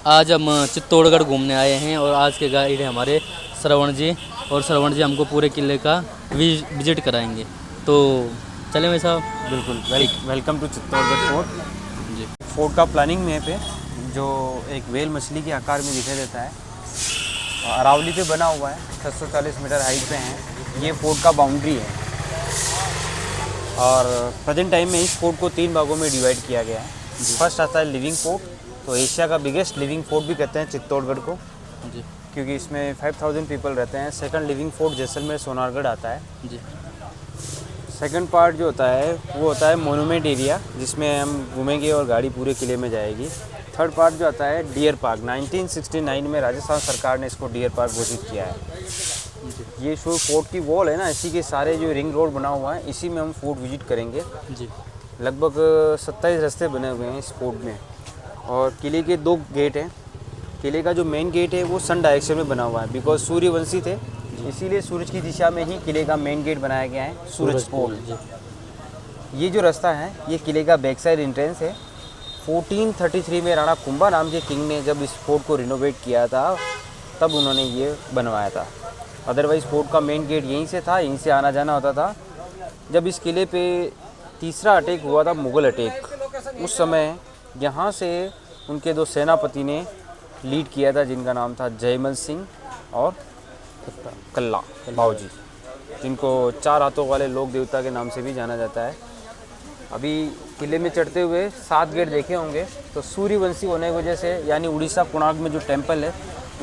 आज हम चित्तौड़गढ़ घूमने आए हैं और आज के गाइड हैं हमारे श्रवण जी। और श्रवण जी हमको पूरे किले का विजिट कराएंगे। तो चलें भाई साहब। बिल्कुल। Welcome to Chittorgarh fort. जी फोर्ट का प्लानिंग मैप है जो एक वेल मछली के आकार में दिखाई देता है। अरावली पे बना हुआ है, 640 मीटर हाइट पे है। ये फोर्ट का बाउंड्री है और प्रेजेंट टाइम में इस फोर्ट को 3 भागों में डिवाइड किया गया है। फर्स्ट आता है लिविंग फोर्ट, तो एशिया का बिगेस्ट लिविंग फोर्ट भी कहते हैं चित्तौड़गढ़ को, जी क्योंकि इसमें 5000 पीपल रहते हैं। Second living fort Jaisalmer Sonargarh आता है। जी सेकंड पार्ट जो होता है वो होता है मोनूमेंट एरिया, जिसमें हम घूमेंगे और गाड़ी पूरे किले में जाएगी। थर्ड पार्ट जो आता है डियर पार्क, 1969 में राजस्थान सरकार ने इसको डियर पार्क घोषित किया है। ये जो फोर्ट की वॉल है ना, इसी के सारे जो रिंग रोड बना हुआ है, इसी में हम फोर्ट विजिट करेंगे। जी लगभग 27 रास्ते बने हुए हैं इस फोर्ट में और किले के 2 गेट हैं। किले का जो मेन गेट है वो सन डायरेक्शन में बना हुआ है, बिकॉज सूर्यवंशी थे, इसीलिए सूरज की दिशा में ही किले का मेन गेट बनाया गया है, सूरज पोल। ये जो रास्ता है ये किले का बैक साइड एंट्रेंस है। 1433 में राणा कुंभा नाम के किंग ने जब इस फोर्ट को रिनोवेट किया था तब उन्होंने ये बनवाया था। अदरवाइज़ फोर्ट का मेन गेट यहीं से था, यहीं से आना जाना होता था। जब इस किले पे तीसरा अटैक हुआ था, मुग़ल अटैक, उस समय यहाँ से उनके 2 सेनापति ने लीड किया था, जिनका नाम था जयमल सिंह और कल्ला बाऊजी, जिनको 4 हाथों वाले लोक देवता के नाम से भी जाना जाता है। अभी किले में चढ़ते हुए 7 गेट देखे होंगे, तो सूर्यवंशी होने की वजह से, यानी उड़ीसा कोणार्क में जो टेम्पल है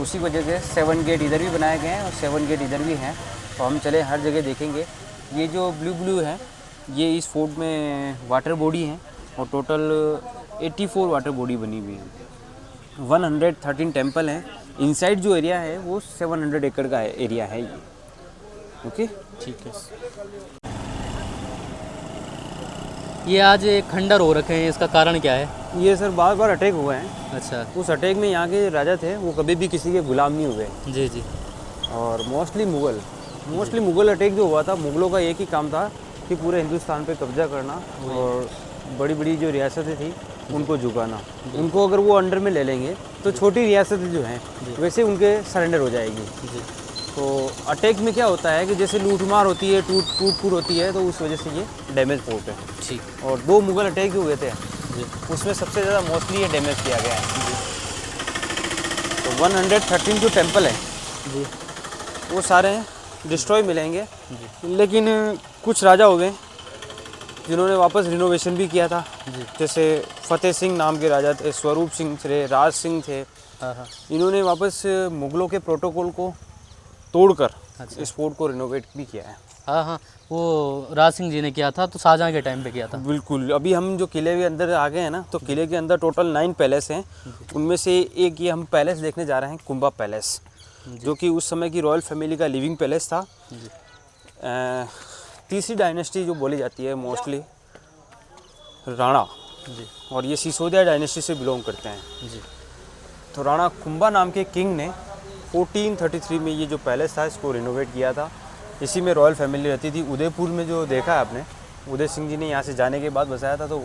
उसी वजह से 7 गेट इधर भी बनाए गए हैं और 7 गेट इधर भी हैं। तो हम चले हर जगह देखेंगे। ये जो ब्लू है ये इस फोर्ट में वाटर बॉडी है और टोटल 84 वाटर बॉडी बनी हुई है। 113 टेम्पल हैं। इनसाइड जो एरिया है वो 700 एकड़ का एरिया है ये। ओके, ठीक है। ये आज एक खंडर हो रखे हैं, इसका कारण क्या है? ये सर बार बार अटैक हुए हैं। अच्छा। उस अटैक में यहाँ के राजा थे वो कभी भी किसी के गुलाम नहीं हुए। जी जी। और मोस्टली मुग़ल अटैक जो हुआ था, मुग़लों का एक ही काम था कि पूरे हिंदुस्तान पे कब्जा करना और बड़ी बड़ी जो रियासतें थी उनको झुकाना। उनको अगर वो अंडर में ले लेंगे तो छोटी रियासतें जो हैं वैसे उनके सरेंडर हो जाएगी। जी। तो अटैक में क्या होता है कि जैसे लूटमार होती है, टूट फूट होती है, तो उस वजह से ये डैमेज फोर्ट है। ठीक। और 2 मुग़ल अटैक जो हुए थे जी उसमें सबसे ज़्यादा मोस्टली ये डैमेज किया गया है। तो 113 जो टेम्पल है जी वो सारे डिस्ट्रॉय मिलेंगे, लेकिन कुछ राजा हो गए जिन्होंने वापस रिनोवेशन भी किया था। जी। जैसे फतेह सिंह नाम के राजा थे, स्वरूप सिंह थे, राज सिंह थे। हाँ। इन्होंने वापस मुग़लों के प्रोटोकॉल को तोड़कर अच्छा। इस फोर्ट को रिनोवेट भी किया है। हाँ, वो राज सिंह जी ने किया था, तो शाहजहाँ के टाइम पे किया था। बिल्कुल। अभी हम जो किले के अंदर आ गए हैं ना, तो किले के अंदर टोटल 9 पैलेस हैं। उनमें से एक ये हम पैलेस देखने जा रहे हैं, कुंभा पैलेस, जो कि उस समय की रॉयल फैमिली का लिविंग पैलेस था। तीसरी डायनेस्टी जो बोली जाती है मोस्टली राणा, जी और ये सिसोदिया डायनेस्टी से बिलोंग करते हैं। जी। तो राणा कुंभा नाम के किंग ने 1433 में ये जो पैलेस था इसको रिनोवेट किया था। इसी में रॉयल फैमिली रहती थी। उदयपुर में जो देखा है आपने, उदय सिंह जी ने यहाँ से जाने के बाद बसाया था, तो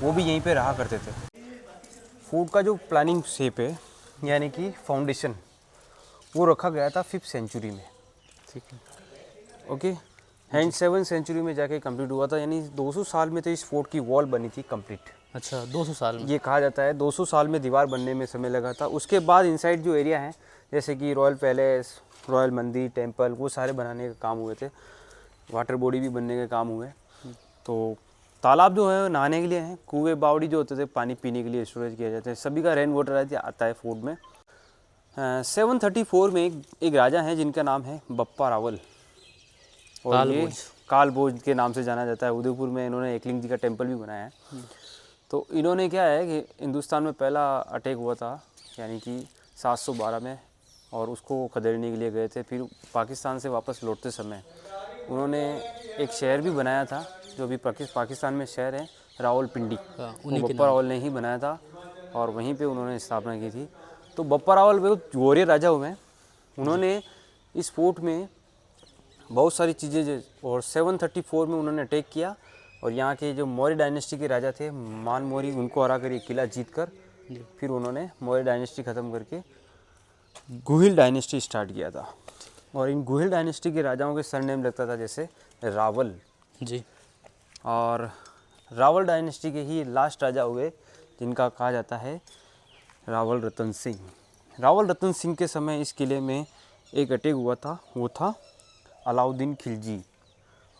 वो भी यहीं पे रहा करते थे। फोर्ट का जो प्लानिंग शेप है, यानी कि फाउंडेशन, वो रखा गया था 5th सेंचुरी में। ठीक है। ओके। हैंड 7th सेंचुरी में जाके कंप्लीट हुआ था, यानी 200 साल में तो इस फोर्ट की वॉल बनी थी कंप्लीट। अच्छा, 200 साल में? ये कहा जाता है 200 साल में दीवार बनने में समय लगा था। उसके बाद इनसाइड जो एरिया है, जैसे कि रॉयल पैलेस, रॉयल मंदिर, टेम्पल, वो सारे बनाने के काम हुए थे। वाटर बॉडी भी बनने के काम हुए। तो तालाब जो है नहाने के लिए हैं, कुएं बावड़ी जो होते थे पानी पीने के लिए स्टोरेज किया जाता है। सभी का रेन वाटर आता है फोर्ट में। 734 में एक राजा है जिनका नाम है बप्पा रावल, और ये कालभोज के नाम से जाना जाता है। उदयपुर में इन्होंने एकलिंग जी का टेम्पल भी बनाया है। तो इन्होंने क्या है कि हिंदुस्तान में पहला अटैक हुआ था, यानी कि 712 में, और उसको खदेड़ने के लिए गए थे। फिर पाकिस्तान से वापस लौटते समय उन्होंने एक शहर भी बनाया था, जो भी पाकिस्तान में शहर है, रावलपिंडी। वो बप्पा रावल ने ही बनाया था और वहीं पे उन्होंने स्थापना की थी। तो बप्पा रावल बहुत वॉरियर राजा हुए हैं। उन्होंने इस फोर्ट में बहुत सारी चीज़ें, और 734 में उन्होंने अटैक किया और यहाँ के जो मौर्य डायनेस्टी के राजा थे मान मौर्य, उनको हरा कर ये किला जीत कर जी। फिर उन्होंने मौर्य डायनेस्टी ख़त्म करके गुहिल डायनेस्टी स्टार्ट किया था। और इन गुहिल डायनेस्टी के राजाओं के सरनेम लगता था जैसे रावल। जी। और रावल डायनेस्टी के ही लास्ट राजा हुए जिनका कहा जाता है रावल रतन सिंह। रावल रतन सिंह के समय इस किले में एक अटैक हुआ था, वो था अलाउद्दीन खिलजी।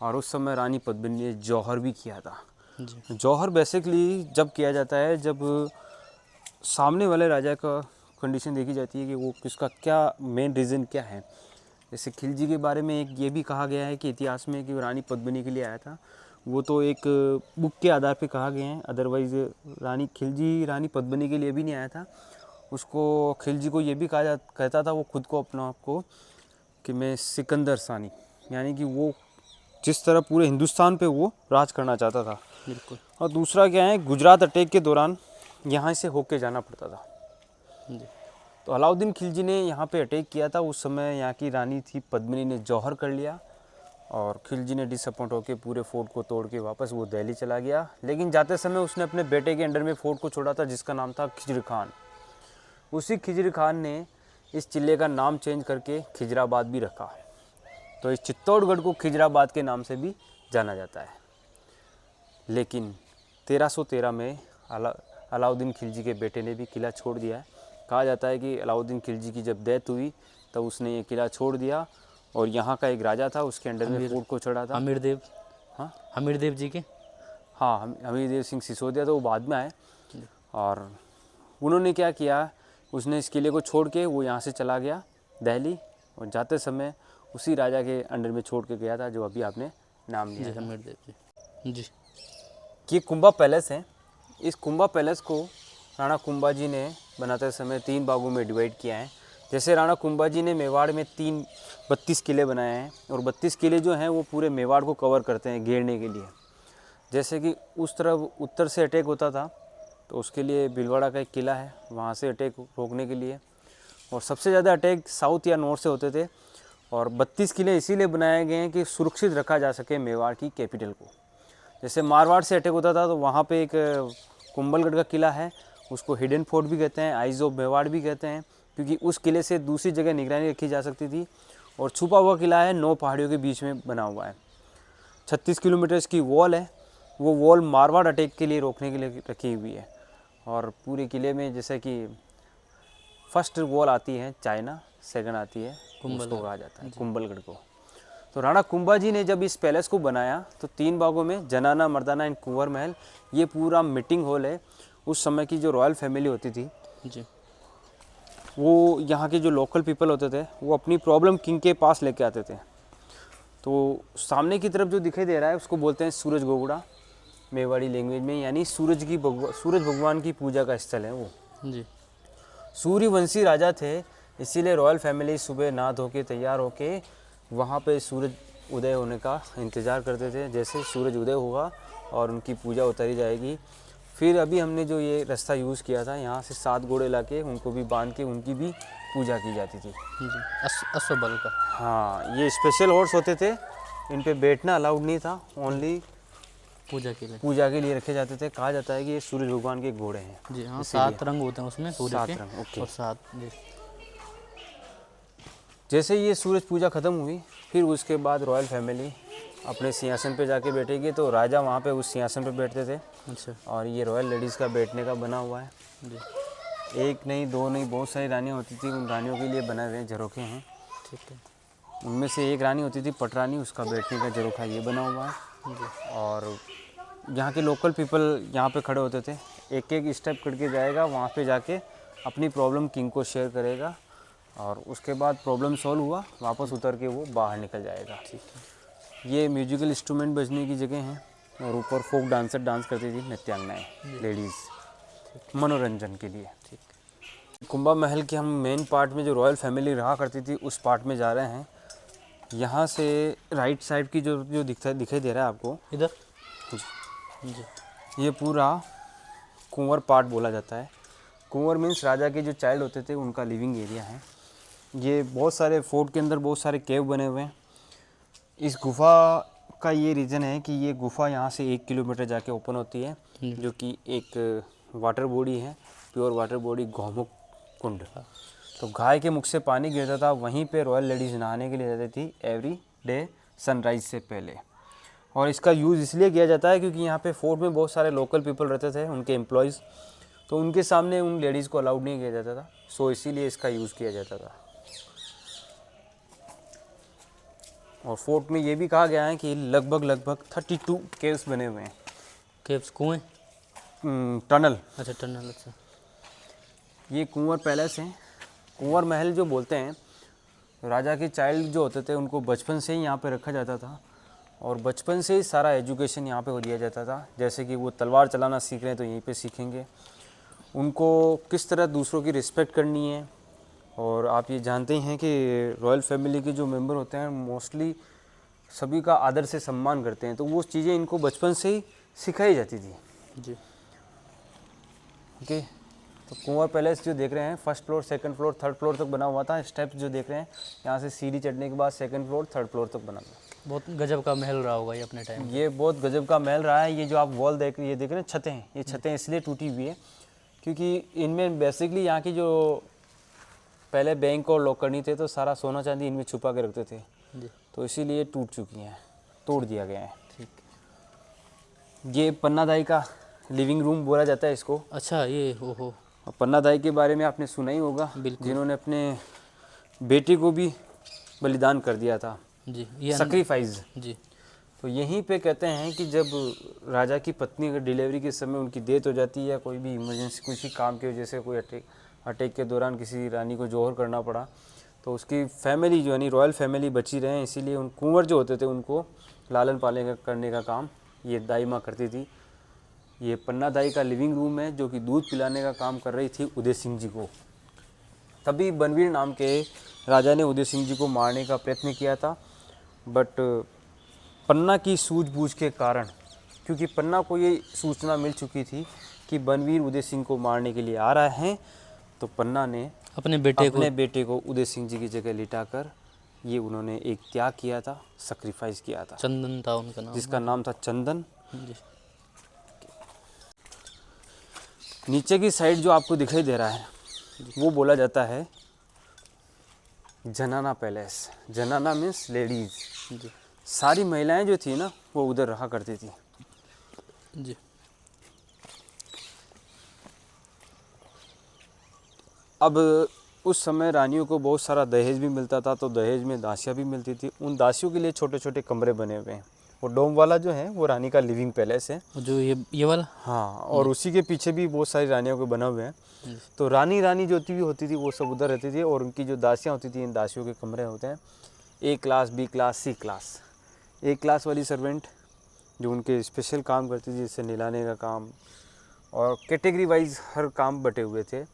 और उस समय रानी पद्मिनी ने जौहर भी किया था। जी। जौहर बेसिकली जब किया जाता है जब सामने वाले राजा का कंडीशन देखी जाती है कि वो किसका क्या मेन रीज़न क्या है। जैसे खिलजी के बारे में एक ये भी कहा गया है कि इतिहास में कि रानी पद्मिनी के लिए आया था, वो तो एक बुक के आधार पे कहा गया है। अदरवाइज़ खिलजी रानी पद्मिनी के लिए भी नहीं आया था। उसको खिलजी को ये भी कहता था वो खुद को अपना आप को कि मैं सिकंदर सानी, यानी कि वो जिस तरह पूरे हिंदुस्तान पे वो राज करना चाहता था। बिल्कुल। और दूसरा क्या है, गुजरात अटैक के दौरान यहाँ से होके जाना पड़ता था। जी। तो अलाउद्दीन खिलजी ने यहाँ पे अटैक किया था। उस समय यहाँ की रानी थी पद्मिनी ने जौहर कर लिया और खिलजी ने डिसअपॉइंट होकर पूरे फोर्ट को तोड़ के वापस वो दिल्ली चला गया। लेकिन जाते समय उसने अपने बेटे के अंडर में फोर्ट को छोड़ा था जिसका नाम था खिजर खान। उसी खिजर खान ने इस जिले का नाम चेंज करके खिजराबाद भी रखा। तो इस चित्तौड़गढ़ को खिजराबाद के नाम से भी जाना जाता है। लेकिन 1313 में अलाउद्दीन खिलजी के बेटे ने भी किला छोड़ दिया है। कहा जाता है कि अलाउद्दीन खिलजी की जब डेथ हुई तब उसने ये किला छोड़ दिया और यहाँ का एक राजा था उसके अंडर में फोर्ट को चढ़ा था। हमीरदेव। हाँ, हमीरदेव जी के। हाँ, हमीरदेव सिंह सिसोदिया, तो वो बाद में आए। और उन्होंने क्या किया, उसने इस किले को छोड़ के वो यहाँ से चला गया दिल्ली और जाते समय उसी राजा के अंडर में छोड़ के गया था जो अभी आपने नाम लिया था। हमीरदेव जी। जी। ये कुंभा पैलेस है। इस कुंभा पैलेस को राणा कुंभा जी ने बनाते समय 3 भागों में डिवाइड किया है। जैसे राणा कुंभा जी ने मेवाड़ में 32 किले बनाए हैं और 32 किले जो हैं वो पूरे मेवाड़ को कवर करते हैं घेरने के लिए। जैसे कि उस तरफ उत्तर से अटैक होता था तो उसके लिए भीलवाड़ा का एक किला है, वहाँ से अटैक रोकने के लिए। और सबसे ज़्यादा अटैक साउथ या नॉर्थ से होते थे। और 32 किले इसीलिए बनाए गए हैं कि सुरक्षित रखा जा सके मेवाड़ की कैपिटल को। जैसे मारवाड़ से अटैक होता था तो वहाँ पे एक कुंभलगढ़ का किला है, उसको हिडन फोर्ट भी कहते हैं, आइज ऑफ मेवाड़ भी कहते हैं, क्योंकि उस किले से दूसरी जगह निगरानी रखी जा सकती थी। और छुपा हुआ किला है, 9 पहाड़ियों के बीच में बना हुआ है। 36 किलोमीटर की वॉल है, वो वॉल मारवाड़ अटैक के लिए रोकने के लिए रखी हुई है। और पूरे किले में जैसे कि फर्स्ट वॉल आती है चाइना, सेकंड आती है उसको कहा जाता है कुंभलगढ़ को। तो राणा कुंभा जी ने जब इस पैलेस को बनाया तो 3 भागों में जनाना, मर्दाना एंड कुंवर महल, ये पूरा मीटिंग हॉल है। उस समय की जो रॉयल फैमिली होती थी जी। वो यहाँ के जो लोकल पीपल होते थे वो अपनी प्रॉब्लम किंग के पास लेके आते थे। तो सामने की तरफ जो दिखाई दे रहा है उसको बोलते हैं सूरज गोगड़ा मेवाड़ी लैंग्वेज में, यानी सूरज भगवान की पूजा का स्थल है वो। जी। सूर्यवंशी राजा थे, इसीलिए रॉयल फैमिली सुबह नहा धो के तैयार होके वहाँ पे सूरज उदय होने का इंतज़ार करते थे। जैसे सूरज उदय होगा और उनकी पूजा उतारी जाएगी। फिर अभी हमने जो ये रास्ता यूज़ किया था, यहाँ से 7 घोड़े ला के उनको भी बांध के उनकी भी पूजा की जाती थी। जी। अश्वबल का। हाँ, ये स्पेशल हॉर्स होते थे, इन पे बैठना अलाउड नहीं था, ओनली पूजा के लिए रखे जाते थे। कहा जाता है कि ये सूरज भगवान के घोड़े हैं। जी। हाँ, 7 रंग होते हैं उसमें सूर्य 7 के। रंग, ओके। और 7। जी। जैसे ये सूरज पूजा ख़त्म हुई फिर उसके बाद रॉयल फैमिली अपने सिंहासन पे जाके बैठेगी, तो राजा वहाँ पे उस सिंहासन पे बैठते थे। अच्छा। और ये रॉयल लेडीज़ का बैठने का बना हुआ है। जी। 1 नहीं 2 नहीं, बहुत सारी रानियाँ होती थी, उन रानियों के लिए बनाए हुए झरोखे हैं। ठीक है। उनमें से एक रानी होती थी पटरानी, उसका बैठने का झरोखा ये बना हुआ है। जी। और यहाँ के लोकल पीपल यहाँ पे खड़े होते थे, एक एक स्टेप करके जाएगा, वहाँ पे जाके अपनी प्रॉब्लम किंग को शेयर करेगा और उसके बाद प्रॉब्लम सॉल्व हुआ वापस उतर के वो बाहर निकल जाएगा। ठीक है। ये म्यूजिकल इंस्ट्रूमेंट बजने की जगह है और ऊपर फोक डांसर डांस करती थी, नृत्यांगनाएँ लेडीज़ मनोरंजन के लिए। ठीक। कुंभा महल के हम मेन पार्ट में जो रॉयल फैमिली रहा करती थी उस पार्ट में जा रहे हैं। यहाँ से राइट साइड की जो दिखाई दे रहा है आपको इधर। जी, ये पूरा कुंवर पार्ट बोला जाता है। कुंवर मीन्स राजा के जो चाइल्ड होते थे उनका लिविंग एरिया है। ये बहुत सारे फोर्ट के अंदर बहुत सारे केव बने हुए हैं। इस गुफा का ये रीज़न है कि ये गुफा यहाँ से 1 किलोमीटर जाके ओपन होती है, जो कि एक वाटर बॉडी है प्योर वाटर बॉडी गौमुख कुंड। तो गाय के मुख से पानी गिरता था, वहीं पे रॉयल लेडीज़ नहाने के लिए जाती थी एवरी डे सनराइज से पहले। और इसका यूज़ इसलिए किया जाता है क्योंकि यहाँ पे फोर्ट में बहुत सारे लोकल पीपल रहते थे, उनके एम्प्लॉयज़, तो उनके सामने उन लेडीज़ को अलाउड नहीं किया जाता था, सो इसीलिए इसका यूज़ किया जाता था। और फोर्ट में ये भी कहा गया है कि लगभग 32 केव्स बने हुए हैं। केव्स, कुएं? टनल। अच्छा, टनल। अच्छा, ये कुंवर पैलेस है। कुंवर महल जो बोलते हैं, राजा के चाइल्ड जो होते थे उनको बचपन से ही यहाँ पे रखा जाता था और बचपन से ही सारा एजुकेशन यहाँ पे हो दिया जाता था। जैसे कि वो तलवार चलाना सीख रहे हैं तो यहीं पे सीखेंगे, उनको किस तरह दूसरों की रिस्पेक्ट करनी है। और आप ये जानते ही हैं कि रॉयल फैमिली के जो मेंबर होते हैं मोस्टली सभी का आदर से सम्मान करते हैं, तो वो चीज़ें इनको बचपन से ही सिखाई जाती थी। जी। ओके, तो कुंवर पैलेस जो देख रहे हैं first floor, second floor, third floor तक बना हुआ था। स्टेप्स जो देख रहे हैं यहाँ से सीढ़ी चढ़ने के बाद सेकंड फ्लोर, थर्ड फ्लोर तक बना हुआ। बहुत गजब का महल रहा होगा ये अपने टाइम। ये बहुत गजब का महल रहा है। ये जो आप वॉल देख रहे हैं छतें हैं, ये छतें इसलिए टूटी हुई है क्योंकि इनमें बेसिकली यहाँ की जो पहले बैंक और लॉकरनी थे तो सारा सोना चांदी इनमें छुपा के रखते थे जी। तो इसीलिए टूट चुकी हैं, तोड़ दिया गया है। ठीक। ये पन्नादाई का लिविंग रूम बोला जाता है इसको। अच्छा, ये ओहो। और पन्नादाई के बारे में आपने सुना ही होगा, जिन्होंने अपने बेटे को भी बलिदान कर दिया था। जी, ये सैक्रिफाइस। जी। तो यहीं पे कहते हैं कि जब राजा की पत्नी अगर डिलीवरी के समय उनकी डेथ हो जाती है या कोई भी इमरजेंसी किसी काम की वजह से कोई अटैक के दौरान किसी रानी को जौहर करना पड़ा तो उसकी फैमिली जो यानी रॉयल फैमिली बची रहे, इसीलिए उन कुंवर जो होते थे उनको लालन पालन करने का काम ये दाई माँ करती थी। ये पन्ना दाई का लिविंग रूम है जो कि दूध पिलाने का काम कर रही थी उदय सिंह जी को। तभी बनवीर नाम के राजा ने उदय सिंह जी को मारने का प्रयत्न किया था, बट पन्ना की सूझबूझ के कारण, क्योंकि पन्ना को ये सूचना मिल चुकी थी कि बनवीर उदय सिंह को मारने के लिए आ रहा है, तो पन्ना ने अपने बेटे को उदय सिंह जी की जगह लिटाकर ये उन्होंने एक त्याग किया था, सैक्रिफाइस किया था। चंदन था उनका नाम, जिसका नाम था चंदन। जी। नीचे की साइड जो आपको दिखाई दे रहा है वो बोला जाता है जनाना पैलेस। जनाना मीन्स लेडीज। जी। सारी महिलाएं जो थी ना वो उधर रहा करती थी। जी। अब उस समय रानियों को बहुत सारा दहेज भी मिलता था, तो दहेज में दासियाँ भी मिलती थी। उन दासियों के लिए छोटे छोटे कमरे बने हुए हैं। वो डोम वाला जो है वो रानी का लिविंग पैलेस है, जो ये वाला। हाँ, और उसी के पीछे भी बहुत सारी रानियों के बने हुए हैं। तो रानी जो होती थी वो सब उधर रहती थी, और उनकी जो दासियाँ होती थी इन दासियों के कमरे होते हैं A class, B class, C class. A class वाली सर्वेंट जो उनके स्पेशल काम करती थी, जैसे नहलाने का काम, और कैटेगरी वाइज हर काम बटे हुए थे।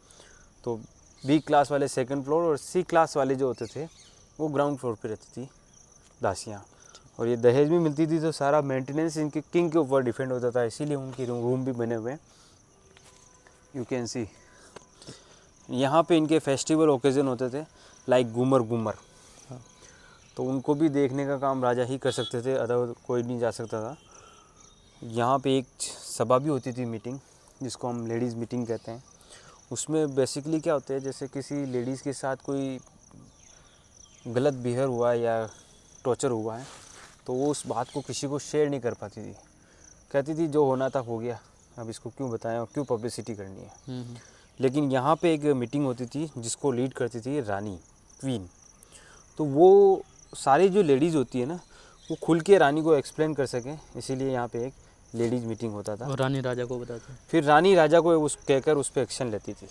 तो B क्लास वाले सेकंड फ्लोर और C क्लास वाले जो होते थे वो ग्राउंड फ्लोर पे रहती थी दासियाँ। और ये दहेज भी मिलती थी, तो सारा मेंटेनेंस इनके किंग के ऊपर डिपेंड होता था, इसीलिए उनके रूम भी बने हुए हैं। यू कैन सी यहाँ पे इनके फेस्टिवल ओकेजन होते थे, लाइक घूमर। तो उनको भी देखने का काम राजा ही कर सकते थे, अदर कोई नहीं जा सकता था। यहाँ पे एक सभा भी होती थी, मीटिंग, जिसको हम लेडीज़ मीटिंग कहते हैं। उसमें बेसिकली क्या होता है, जैसे किसी लेडीज़ के साथ कोई गलत बिहेव हुआ है या टॉर्चर हुआ है, तो वो उस बात को किसी को शेयर नहीं कर पाती थी। कहती थी जो होना था हो गया, अब इसको क्यों बताएं और क्यों पब्लिसिटी करनी है। लेकिन यहाँ पे एक मीटिंग होती थी जिसको लीड करती थी रानी, क्वीन। तो वो सारी जो लेडीज़ होती है ना, वो खुल के रानी को एक्सप्लेन कर सकें, इसीलिए यहाँ पे एक लेडीज़ मीटिंग होता था। और रानी राजा को बताते, फिर रानी राजा को उस कहकर उस पर एक्शन लेती थी।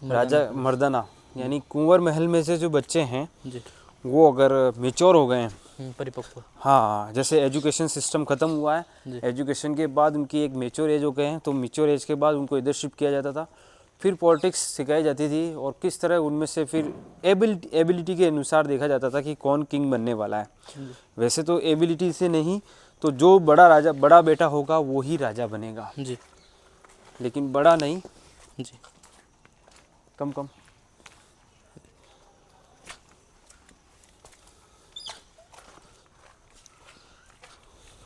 राजा मर्दाना यानी कुंवर महल में से जो बच्चे हैं जी, वो अगर मेच्योर हो गए हैं, परिपक्व, हाँ, जैसे एजुकेशन सिस्टम ख़त्म हुआ जी। है, एजुकेशन के बाद उनकी एक मेच्योर एज हो गए हैं, तो मेच्योर एज के बाद उनको लीडरशिप किया जाता था। फिर पॉलिटिक्स सिखाई जाती थी, और किस तरह उनमें से फिर एबिलिटी के अनुसार देखा जाता था कि कौन किंग बनने वाला है। वैसे तो एबिलिटी से नहीं, तो जो बड़ा बेटा होगा वो ही राजा बनेगा जी, लेकिन बड़ा नहीं जी। कम।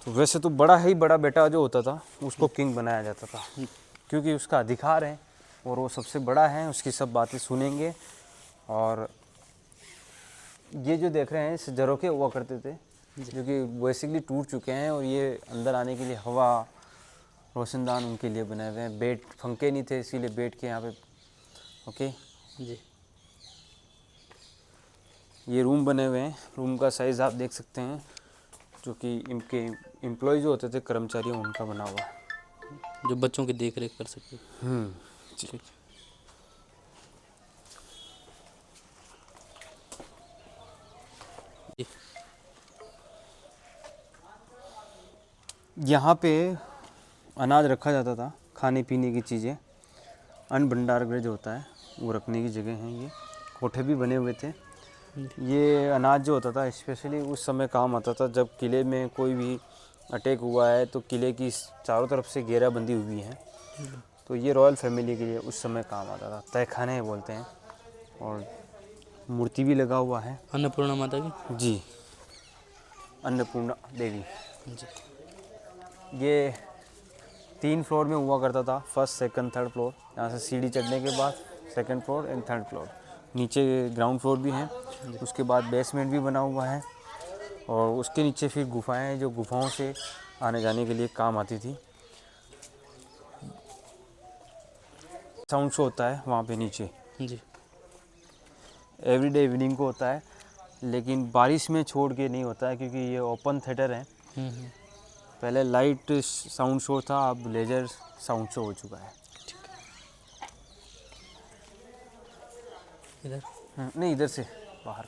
तो वैसे तो बड़ा बेटा जो होता था उसको किंग बनाया जाता था। क्योंकि उसका अधिकार है और वो सबसे बड़ा है, उसकी सब बातें सुनेंगे। और ये जो देख रहे हैं इस झरोखे हुआ करते थे जो कि बेसिकली टूट चुके हैं, और ये अंदर आने के लिए हवा रोशनदान उनके लिए बनाए हुए हैं। बेड पंखे नहीं थे इसीलिए बैठ के यहाँ पे। ओके, जी। ये रूम बने हुए हैं। रूम का साइज़ आप देख सकते हैं, जो कि इनके एम्प्लॉय जो होते थे कर्मचारी उनका बना हुआ है। जो बच्चों की देख रेख कर सके। ठीक। जी। यहाँ पे अनाज रखा जाता था, खाने पीने की चीज़ें, अन्न भंडार गृह जो होता है वो रखने की जगह है। ये कोठे भी बने हुए थे। ये अनाज जो होता था स्पेशली उस समय काम आता था जब किले में कोई भी अटैक हुआ है, तो किले की चारों तरफ से घेराबंदी हुई है, तो ये रॉयल फैमिली के लिए उस समय काम आता था। तहखाने बोलते हैं, और मूर्ति भी लगा हुआ है अन्नपूर्णा माता की। जी, अन्नपूर्णा देवी। जी। ये 3 फ्लोर में हुआ करता था, फर्स्ट सेकंड थर्ड फ्लोर। यहाँ से सीढ़ी चढ़ने के बाद second floor and third floor, नीचे ग्राउंड फ्लोर भी है। उसके बाद बेसमेंट भी बना हुआ है, और उसके नीचे फिर गुफाएं हैं जो गुफाओं से आने जाने के लिए काम आती थी। साउंड शो होता है वहाँ पे नीचे, जी। एवरीडे इवनिंग को होता है, लेकिन बारिश में छोड़ के नहीं होता है क्योंकि ये ओपन थिएटर है। पहले लाइट साउंड शो था, अब लेजर साउंड शो हो चुका है। इधर नहीं, इधर से बाहर।